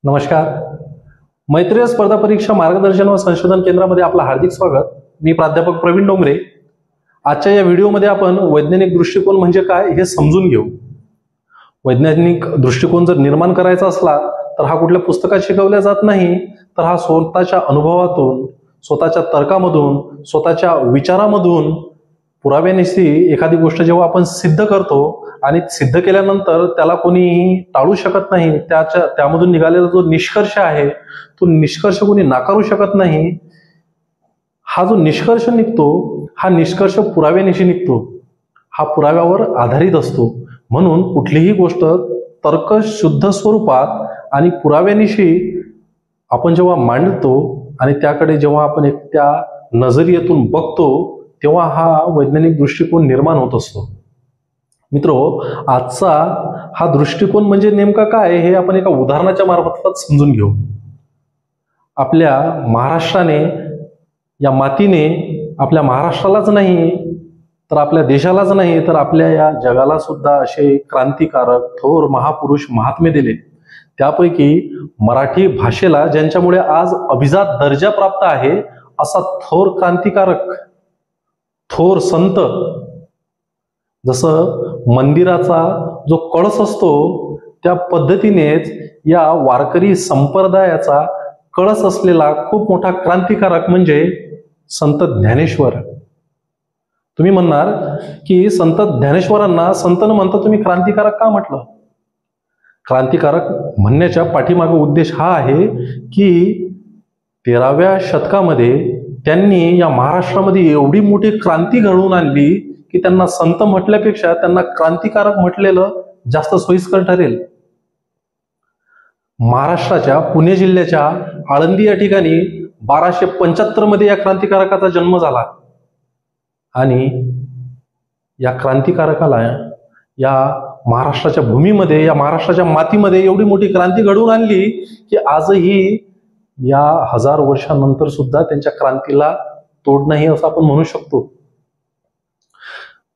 नमस्कार. मैत्रीय स्पर्धा परीक्षा मार्गदर्शन व संशोधन केंद्रामध्ये आपलं हार्दिक स्वागत. मी प्राध्यापक प्रवीण डोंगरे. आजच्या या व्हिडिओमध्ये आपण वैज्ञानिक दृष्टिकोन म्हणजे काय हे समजून घेऊ. वैज्ञानिक दृष्टिकोन जर निर्माण करायचा असला तर हा कुठल्या पुस्तकात शिकवला जात नाही, तर हा स्वतःच्या अनुभवातून, स्वतःच्या तर्कामधून, स्वतःच्या विचारामधून, पुराव्यानिशी एखादी गोष्ट जेव्हा आपण सिद्ध करतो आणि सिद्ध केल्यानंतर त्याला कोणीही टाळू शकत नाही, त्यामधून निघालेला जो निष्कर्ष आहे तो निष्कर्ष कोणी नाकारू शकत नाही. हा जो निष्कर्ष निघतो हा निष्कर्ष पुराव्यानिशी निघतो, हा पुराव्यावर आधारित असतो. म्हणून कुठलीही गोष्ट तर्कशुद्ध स्वरूपात आणि पुराव्यानिशी आपण जेव्हा मांडतो आणि त्याकडे जेव्हा आपण एक त्या नजरियेतून बघतो तेव्हा हा वैज्ञानिक दृष्टिकोन निर्माण होत असतो. मित्रो, आजचा हा दृष्टिकोन म्हणजे नेमका काय हे आपण एका उदाहरणाच्या मार्फत समजून घेऊ. आपल्या महाराष्ट्राने, या मातीने आपल्या महाराष्ट्रालाच नाही तर आपल्या देशालाच नाही तर आपल्या या जगाला सुद्धा असे क्रांतिकारक थोर महापुरुष महात्मे दिले. त्यापैकी मराठी भाषेला ज्यांच्यामुळे आज अभिजात दर्जा प्राप्त आहे असा थोर क्रांतिकारक, थोर संत, जसं मंदिराचा जो कळस असतो त्या पद्धतीनेच या वारकरी संप्रदायाचा कळस असलेला खूप मोठा क्रांतिकारक म्हणजे संत ज्ञानेश्वर. तुम्ही म्हणणार की संत ज्ञानेश्वरांना संत न म्हणता तुम्ही क्रांतिकारक का म्हटलं? क्रांतिकारक म्हणण्याच्या पाठीमागे उद्देश हा आहे की 13व्या शतकामध्ये त्यांनी या महाराष्ट्रामध्ये एवढी मोठी क्रांती घडवून आणली की त्यांना संत म्हटल्यापेक्षा त्यांना क्रांतिकारक म्हटलेलं जास्त सोयीस्कर ठरेल. महाराष्ट्राच्या पुणे जिल्ह्याच्या आळंदी या ठिकाणी 1275 मध्ये या क्रांतिकारकाचा जन्म झाला आणि या क्रांतिकारकाला या महाराष्ट्राच्या भूमीमध्ये, या महाराष्ट्राच्या मातीमध्ये एवढी मोठी क्रांती घडवून आणली की आजही या 1000 वर्षांनंतर सुद्धा त्यांच्या क्रांतीला तोड नाही असं आपण म्हणू शकतो.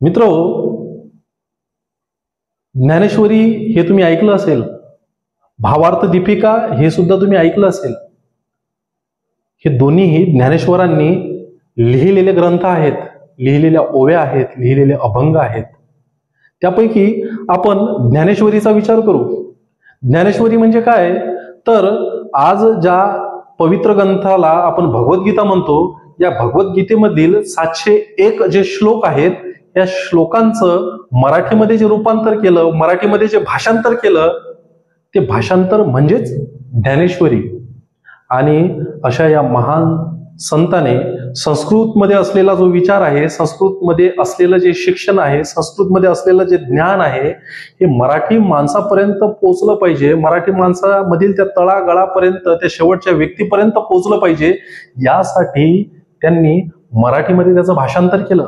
मित्रो, ज्ञानेश्वरी हे तुम्ही ऐकलं असेल, भावार्थ दीपिका हे सुद्धा तुम्ही ऐकलं असेल. हे दोन्हीही ज्ञानेश्वरांनी लिहिलेले ग्रंथ आहेत, लिहिलेल्या ओव्या आहेत, लिहिलेले अभंग आहेत. त्यापैकी आपण ज्ञानेश्वरीचा विचार करू. ज्ञानेश्वरी म्हणजे काय तर आज ज्या पवित्र ग्रंथाला आपण भगवद्गीता म्हणतो, या भगवद्गीतेमधील 701 जे श्लोक आहेत या श्लोकांचं मराठीमध्ये जे रूपांतर केलं, मराठीमध्ये जे भाषांतर केलं ते भाषांतर म्हणजेच ज्ञानेश्वरी. आणि अशा या महान संताने संस्कृतमध्ये असलेला जो विचार आहे, संस्कृतमध्ये असलेलं जे शिक्षण आहे, संस्कृतमध्ये असलेलं जे ज्ञान आहे हे मराठी माणसापर्यंत पोहोचलं पाहिजे. मराठी माणसामधील त्या तळागाळापर्यंत, त्या शेवटच्या व्यक्तीपर्यंत पोहोचलं पाहिजे. यासाठी त्यांनी मराठीमध्ये त्याचं भाषांतर केलं.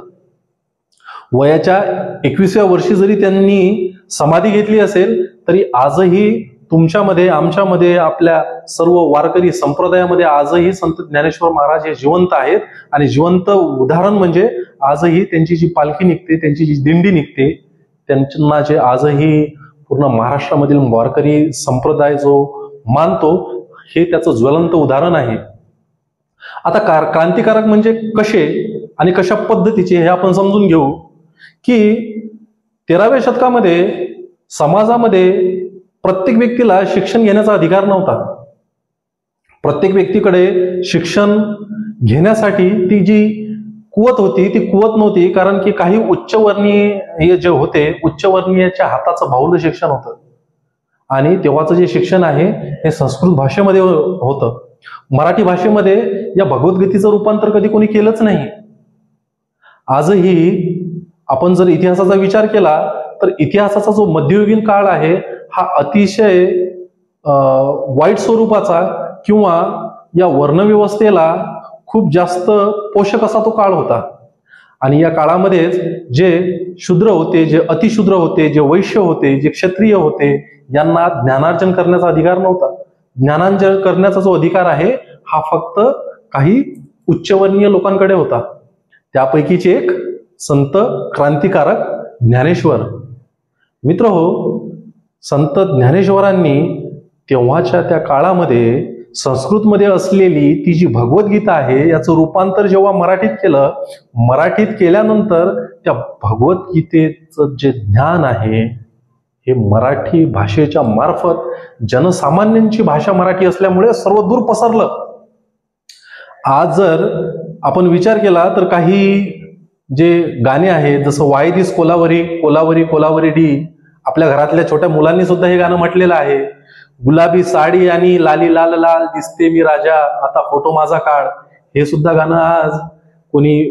वयाच्या 21व्या वर्षी जरी त्यांनी समाधी घेतली असेल तरी आजही तुमच्यामध्ये, आमच्यामध्ये, आपल्या सर्व वारकरी संप्रदायामध्ये आजही संत ज्ञानेश्वर महाराज हे जिवंत आहेत. आणि जिवंत उदाहरण म्हणजे आजही त्यांची जी पालखी निघते, त्यांची जी दिंडी निघते, त्यांना जे आजही पूर्ण महाराष्ट्रामधील वारकरी संप्रदाय जो मानतो हे त्याचं ज्वलंत उदाहरण आहे. आता क्रांतिकारक म्हणजे कसे आणि कशा पद्धतीचे हे आपण समजून घेऊ की 13व्या शतकामध्ये समाजामध्ये प्रत्येक व्यक्तीला शिक्षण घेण्याचा अधिकार नव्हता. प्रत्येक व्यक्तीकडे शिक्षण घेण्यासाठी ती जी कुवत होती ती कुवत नव्हती, कारण की काही उच्चवर्णीय जे होते, उच्चवर्णीयाच्या हाताचं बाहुलं शिक्षण होतं. आणि तेव्हाचं जे शिक्षण आहे हे संस्कृत भाषेमध्ये होतं. मराठी भाषेमध्ये या भगवद्गीतेचं रूपांतर कधी कोणी केलंच नाही. आजही आपण जर इतिहासाचा विचार केला तर इतिहासाचा जो मध्ययुगीन काळ आहे हा अतिशय वाईट स्वरूपाचा किंवा या वर्णव्यवस्थेला खूप जास्त पोषक असा तो काळ होता. आणि या काळामध्येच जे शूद्र होते, जे अतिशूद्र होते, जे वैश्य होते, जे क्षत्रिय होते, यांना ज्ञानार्जन करण्याचा अधिकार नव्हता. ज्ञानार्जन करण्याचा जो अधिकार आहे हा फक्त काही उच्चवर्णीय लोकांकडे होता. त्यापैकीचे एक संत क्रांतिकारक ज्ञानेश्वर. मित्रहो, संत ज्ञानेश्वरांनी तेव्हाच्या त्या काळामध्ये संस्कृतमध्ये असलेली ती जी भगवद्गीता आहे याचं रूपांतर जेव्हा मराठीत केलं, मराठीत केल्यानंतर त्या भगवद्गीतेचं जे ज्ञान आहे हे मराठी भाषेच्या मार्फत, जनसामान्यांची भाषा मराठी असल्यामुळे सर्व दूर पसरलं. आज जर आपण विचार केला तर काही जे गाणे आहेत, जसं why this Kolaveri Kolaveri Kolaveri D, आपल्या घरातल्या छोट्या मुलांनी सुद्धा हे गाणं म्हटलेलं आहे. गुलाबी साडी आणि लाली लाल लाल दिसते मी राजा, आता फोटो माझा काढ, हे सुद्धा गाणं आज कोणी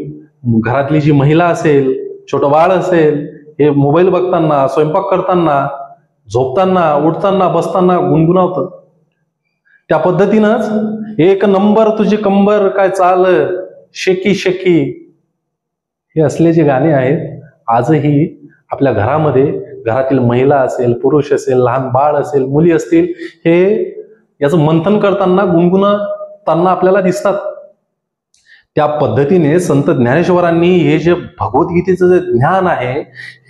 घरातली जी महिला असेल, छोटं बाळ असेल, हे मोबाईल बघताना, स्वयंपाक करताना, झोपताना, उठताना, बसताना गुणगुणावतं. त्या पद्धतीनंच एक नंबर तुझी कंबर काय चाल शेकी शेकी, हे असले जे गाणे आहेत आजही आपल्या घरामध्ये, घरातील महिला असेल, पुरुष असेल, लहान बाळ असेल, मुली असतील, हे याचं मंथन करताना, गुणगुणताना आपल्याला दिसतात. त्या पद्धतीने संत ज्ञानेश्वरांनी हे जे भगवद्गीतेचं जे ज्ञान आहे,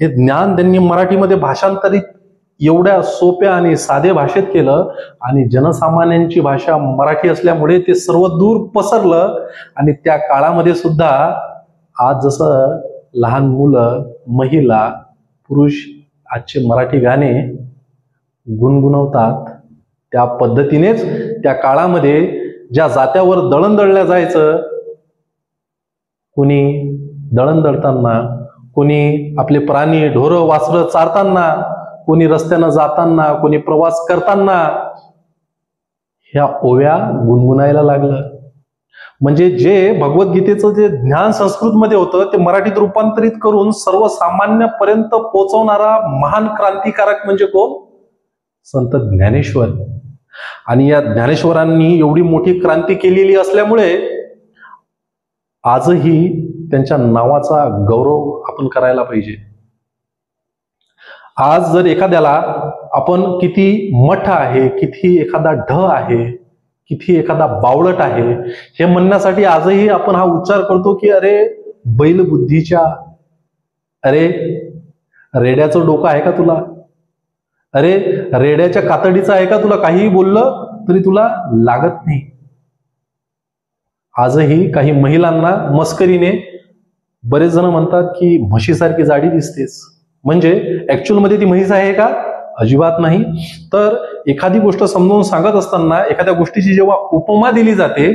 हे ज्ञान त्यांनी मराठीमध्ये भाषांतरित एवढ्या सोप्या आणि साधे भाषेत केलं आणि जनसामान्यांची भाषा मराठी असल्यामुळे ते सर्व दूर पसरलं. आणि त्या काळामध्ये सुद्धा आज जसं लहान मुलं, महिला, पुरुष आजचे मराठी गाणे गुणगुणवतात, त्या पद्धतीनेच त्या काळामध्ये ज्या जात्यावर दळण दळल्या जायचं, कोणी दळण दळताना, कोणी आपले प्राणी ढोरं वासरं चारताना, कोणी रस्त्यानं जाताना, कोणी प्रवास करताना ह्या ओव्या गुणगुणायला लागलं. म्हणजे जे भगवद्गीतेचं जे ज्ञान संस्कृतमध्ये होतं ते मराठीत रूपांतरित करून सर्वसामान्यापर्यंत पोहोचवणारा महान क्रांतिकारक म्हणजे कोण? संत ज्ञानेश्वर. आणि या ज्ञानेश्वरांनी एवढी मोठी क्रांती केलेली असल्यामुळे आजही त्यांच्या नावाचा गौरव आपण करायला पाहिजे. आज जर एखाद्याला आपण किती मठ आहे, किती एखादा ढ आहे, किती एखादा बावळट आहे हे म्हणण्यासाठी आजही आपण हा उच्चार करतो की अरे बैलबुद्धीच्या, अरे रेड्याचं डोकं आहे का तुला, अरे रेड्याच्या कातडीचं आहे का तुला, काहीही बोललं तरी तुला लागत नाही. आजही काही महिलांना मस्करीने बरेच जण म्हणतात की म्हशीसारखी जाडी दिसतेस, म्हणजे ऍक्च्युअल मध्ये ती म्हैस आहे का? अजिबात नाही. तर एखादी गोष्ट समजावून सांगत असताना एखाद्या गोष्टीची जेव्हा उपमा दिली जाते,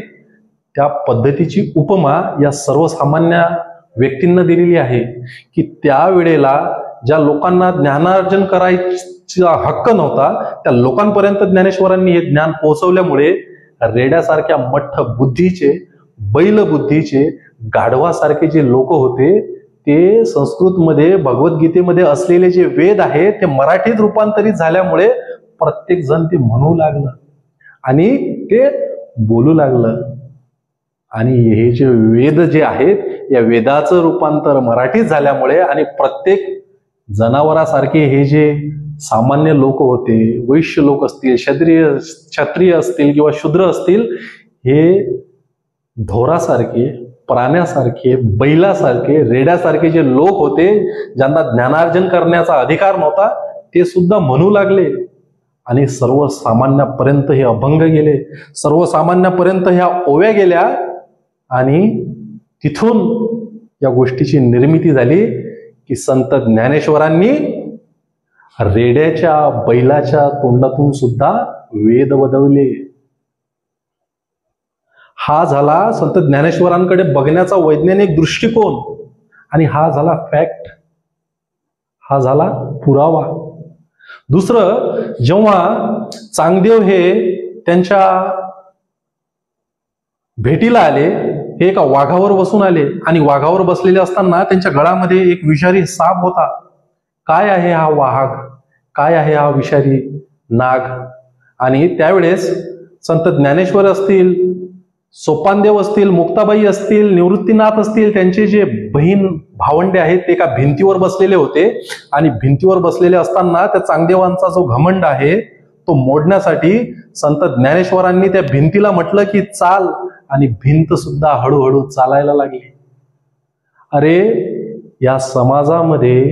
त्या पद्धतीची उपमा या सर्वसामान्य व्यक्तींना दिलेली आहे की त्यावेळेला ज्या लोकांना ज्ञानार्जन करायचा हक्क नव्हता त्या लोकांपर्यंत ज्ञानेश्वरांनी हे ज्ञान पोहोचवल्यामुळे रेड्यासारख्या मठ्ठ बुद्धीचे, बैल बुद्धीचे, गाढवासारखे जे लोक होते ते संस्कृतमध्ये, भगवद्गीतेमध्ये असलेले जे वेद आहेत ते मराठीत रूपांतरित झाल्यामुळे प्रत्येक जण ते म्हणू लागलं आणि ते बोलू लागलं. आणि हे जे वेद जे आहेत या वेदाचं रूपांतर मराठीत झाल्यामुळे आणि प्रत्येक जनावरासारखे हे जे सामान्य लोक होते, वैश्य लोक असतील, क्षत्रिय असतील किंवा शूद्र असतील, हे ढोरासारखे, प्राण्यासारखे, बैलासारखे, रेड्यासारखे जे लोक होते ज्यांना ज्ञानार्जन करण्याचा अधिकार नव्हता ते सुद्धा म्हणू लागले. आणि सर्वसामान्यापर्यंत हे अभंग गेले, सर्वसामान्यापर्यंत ह्या ओव्या गेल्या आणि तिथून या गोष्टीची निर्मिती झाली की संत ज्ञानेश्वरांनी रेड्याच्या, बैलाच्या तोंडातून सुद्धा वेद वदवले. हा झाला संत ज्ञानेश्वरांकडे बघण्याचा वैज्ञानिक दृष्टिकोन आणि हा झाला फॅक्ट, हा झाला पुरावा. दुसरं, जेव्हा चांगदेव हे त्यांच्या भेटीला आले, हे एका वाघावर बसून आले आणि वाघावर बसलेले असताना त्यांच्या गळामध्ये एक विषारी साप होता. काय आहे हा वाघ, काय आहे हा विषारी नाग? आणि त्यावेळेस संत ज्ञानेश्वर असतील, सोपानदेव असतील, मुक्ताबाई असतील, निवृत्तीनाथ असतील, त्यांचे जे बहीण भावंडे आहेत ते एका भिंतीवर बसलेले होते आणि भिंतीवर बसलेले असताना त्या चांगदेवांचा जो घमंड आहे तो मोडण्यासाठी संत ज्ञानेश्वरांनी त्या भिंतीला म्हटलं की चाल, आणि भिंत सुद्धा हळूहळू चालायला लागली. अरे या समाजामध्ये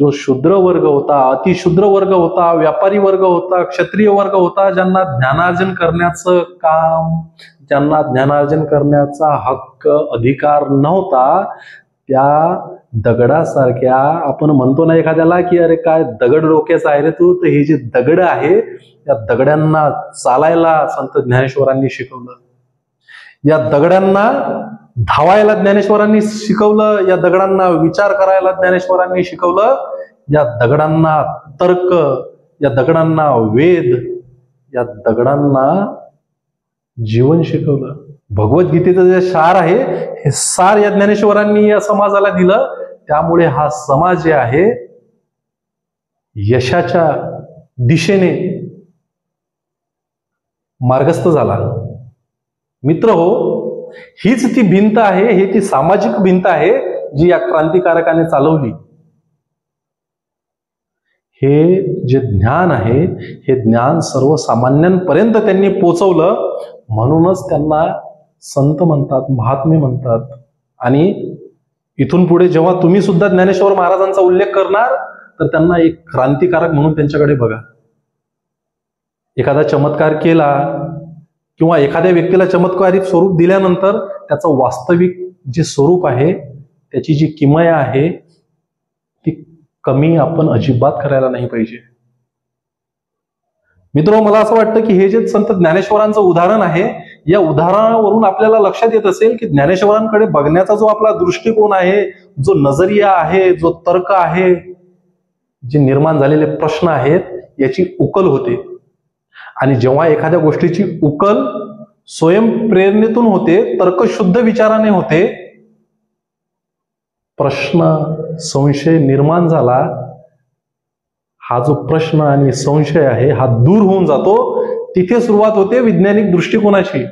जो शूद्र वर्ग होता, अतिशूद्र वर्ग होता, व्यापारी वर्ग होता, क्षत्रिय वर्ग होता, ज्यांना ज्ञानार्जन करण्याचं काम, ज्यांना ज्ञानार्जन करण्याचा हक्क, अधिकार नव्हता, त्या दगडासारख्या, आपण म्हणतो ना एखाद्याला की अरे काय दगड डोक्याचा आहे रे तू, तर हे जे दगड आहे त्या दगडांना चालायला संत ज्ञानेश्वरांनी शिकवलं. या दगडांना धावायला ज्ञानेश्वरांनी शिकवलं. या दगडांना विचार करायला ज्ञानेश्वरांनी शिकवलं. या दगडांना तर्क, या दगडांना वेद, या दगडांना जीवन शिकवलं. भगवद्गीतेचं जे सार आहे हे सार या ज्ञानेश्वरांनी या समाजाला दिलं. त्यामुळे हा समाज जे आहे यशाच्या दिशेने मार्गस्थ झाला. मित्र हो, हीच ती भिंत आहे, ही ती सामाजिक भिंत आहे जी या क्रांतिकारकाने चालवली. हे जे ज्ञान आहे हे ज्ञान सर्वसामान्यांपर्यंत त्यांनी पोचवलं. म्हणूनच त्यांना संत म्हणतात, महात्मे म्हणतात. आणि इथून पुढे जेव्हा तुम्ही सुद्धा ज्ञानेश्वर महाराजांचा उल्लेख करणार तर त्यांना एक क्रांतिकारक म्हणून त्यांच्याकडे बघा. एखादा चमत्कार केला किंवा एखाद्या व्यक्तीला चमत्कारिक स्वरूप दिल्यानंतर त्याचं वास्तविक जे स्वरूप आहे, त्याची जी किमया आहे ती कमी आपण अजिबात करायला नाही पाहिजे. मित्र, मला असं वाटतं की हे जे संत ज्ञानेश्वरांचं उदाहरण आहे, या उदाहरणावरून आपल्याला लक्षात येत असेल की ज्ञानेश्वरांकडे बघण्याचा जो आपला दृष्टिकोन आहे, जो नजरिया आहे, जो तर्क आहे, जे निर्माण झालेले प्रश्न आहेत, याची उकल होते. आणि जेव्हा एखाद्या गोष्टीची उकल स्वयंप्रेरणेतून होते, तर्कशुद्ध विचाराने होते, प्रश्न संशय निर्माण झाला, हा जो प्रश्न आणि संशय आहे हा दूर होऊन जातो. तिथे सुरुवात होते वैज्ञानिक दृष्टिकोनाची.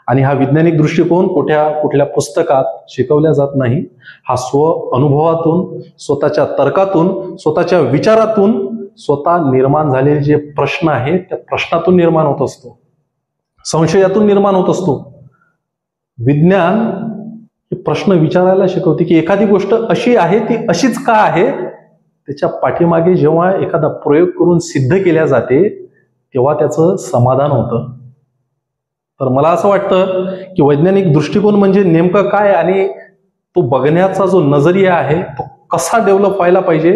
आणि हा वैज्ञानिक दृष्टिकोन कुठल्या पुस्तकात शिकवला जात नाही. हा स्व अनुभवातून, स्वतःच्या तर्कातून, स्वतःच्या विचारातून, स्वतः निर्माण झालेले जे प्रश्न आहेत त्या प्रश्नातून निर्माण होत असतो, संशयातून निर्माण होत असतो. विज्ञान हे प्रश्न विचारायला शिकवते की एखादी गोष्ट अशी आहे ती अशीच का आहे. त्याच्या पाठीमागे जेव्हा एखादा प्रयोग करून सिद्ध केल्या जाते तेव्हा त्याचं समाधान होतं. तर मला असं वाटतं की वैज्ञानिक दृष्टिकोन म्हणजे नेमकं काय आणि तो बघण्याचा जो नजरिया आहे तो कसा डेव्हलप व्हायला पाहिजे,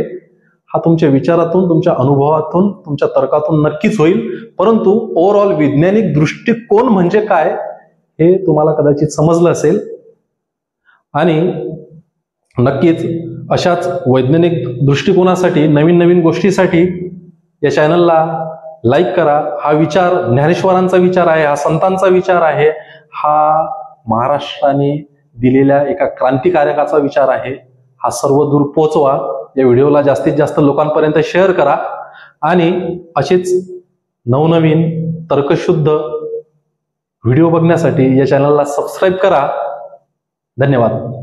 हा तुमच्या विचारातून, तुमच्या अनुभवातून, तुमच्या तर्कातून नक्कीच होईल. परंतु ओव्हरऑल वैज्ञानिक दृष्टिकोन म्हणजे काय हे तुम्हाला कदाचित समजलं असेल. आणि नक्कीच अशाच वैज्ञानिक दृष्टिकोनासाठी, नवीन नवीन गोष्टीसाठी या चॅनलला लाईक करा. हा विचार ज्ञानेश्वरांचा विचार आहे, हा संतांचा विचार आहे, हा महाराष्ट्राने दिलेल्या एका क्रांतिकारकाचा विचार आहे. हा सर्व दूर पोचवा. या व्हिडिओला जास्तीत जास्त लोकांपर्यंत शेअर करा. आणि असेच नवनवीन तर्कशुद्ध व्हिडिओ बघण्यासाठी या चॅनलला सबस्क्राईब करा. धन्यवाद.